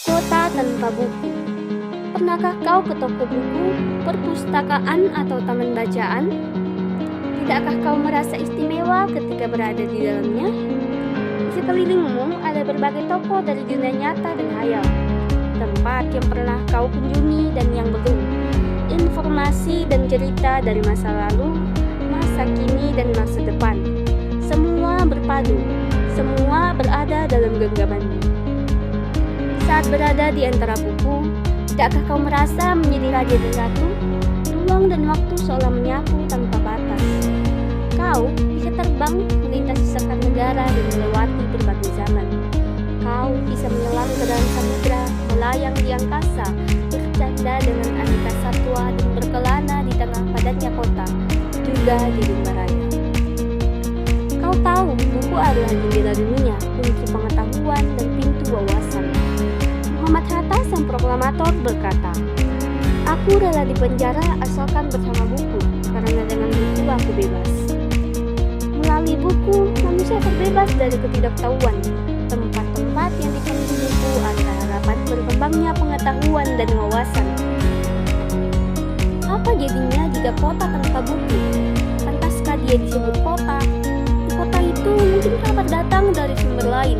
Kota tanpa buku. Pernahkah kau ke toko buku, perpustakaan, atau taman bacaan? Tidakkah kau merasa istimewa ketika berada di dalamnya? Di sekelilingmu ada berbagai toko dari dunia nyata dan hayal, tempat yang pernah kau kunjungi dan yang belum, informasi dan cerita dari masa lalu, masa kini, dan masa depan. Semua berpadu, semua berada dalam genggamanmu. Saat berada di antara buku, tidakkah kau merasa menjadi raja dan ratu? Ruang dan waktu seolah menyapu tanpa batas. Kau bisa terbang melintasi sekar negara dan melewati berbagai zaman. Kau bisa menyelam ke dalam samudra, melayang di angkasa, bercanda dengan aneka satwa, dan berkelana di tengah padatnya kota, juga di rimba raya. Kau tahu buku adalah jendela dunia, kunci pengetahuan, dan pintu wawasan. Muhammad Hatta, sang proklamator, berkata, "Aku rela dipenjara asalkan bersama buku, karena dengan buku aku bebas." Melalui buku, manusia terbebas dari ketidaktahuan. Tempat-tempat yang dipenuhi buku adalah harapan berkembangnya pengetahuan dan wawasan. Apa jadinya jika kota tanpa buku? Pantaskah dia disebut kota? Kota itu mungkin kabar datang dari sumber lain,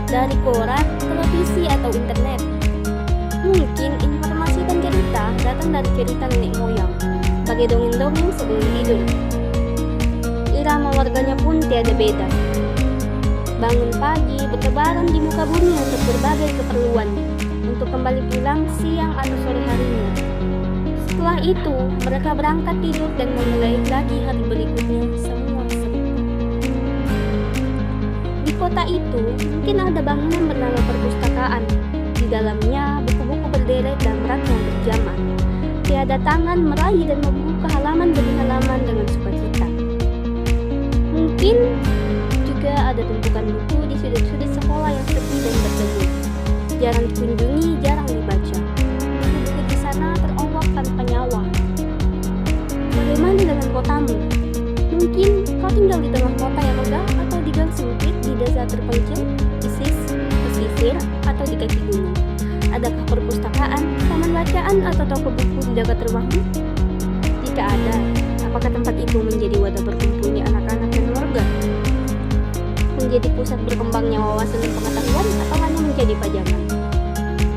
dari koran, televisi, atau internet. Mungkin informasi dan cerita datang dari cerita nenek moyang, sebagai dongeng-dongeng sebelum tidur. Irama warganya pun tiada beda. Bangun pagi, bertebaran di muka bumi untuk berbagai keperluan, untuk kembali pulang siang atau sore harinya. Setelah itu, mereka berangkat tidur dan memulai lagi hari berikutnya, semua serupa. Di kota itu, mungkin ada bangunan bernama perpustakaan. Di dalamnya, buku-buku berderet dan rak yang berjamah. Tiada tangan meraih dan membuka halaman demi halaman dengan sukacita. Mungkin juga ada tumpukan buku di sudut-sudut sekolah yang sepi dan berdebu. Jarang dikunjungi, jarang dibaca. Buku-buku di sana teronggok tanpa nyawa. Bagaimana dengan kotamu? Mungkin kau tinggal di tengah kota yang megah, atau di gang sempit di desa terpencil, di pesisir, atau di kaki gunung. Adakah perpustakaan, taman bacaan, atau toko buku di dekat rumahmu? Jika ada, apakah tempat itu menjadi wadah berkumpulnya anak-anak dan warga? Menjadi pusat berkembangnya wawasan dan pengetahuan, atau hanya menjadi pajangan?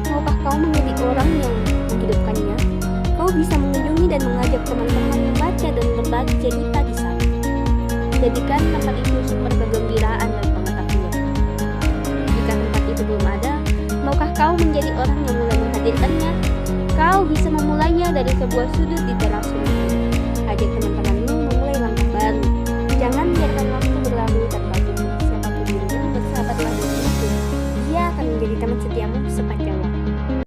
Maukah kau menjadi orang yang menghidupkannya? Kau bisa mengunjungi dan mengajak teman-teman membaca dan berbagi cerita di sana. Jadikan tempat itu sumber kegembiraan dan pengetahuan. Jika tempat itu belum ada, maukah kau menjadi orang yang mulai menghadirkannya? Kau bisa memulainya dari sebuah sudut di teras rumah. Ajak teman-temanmu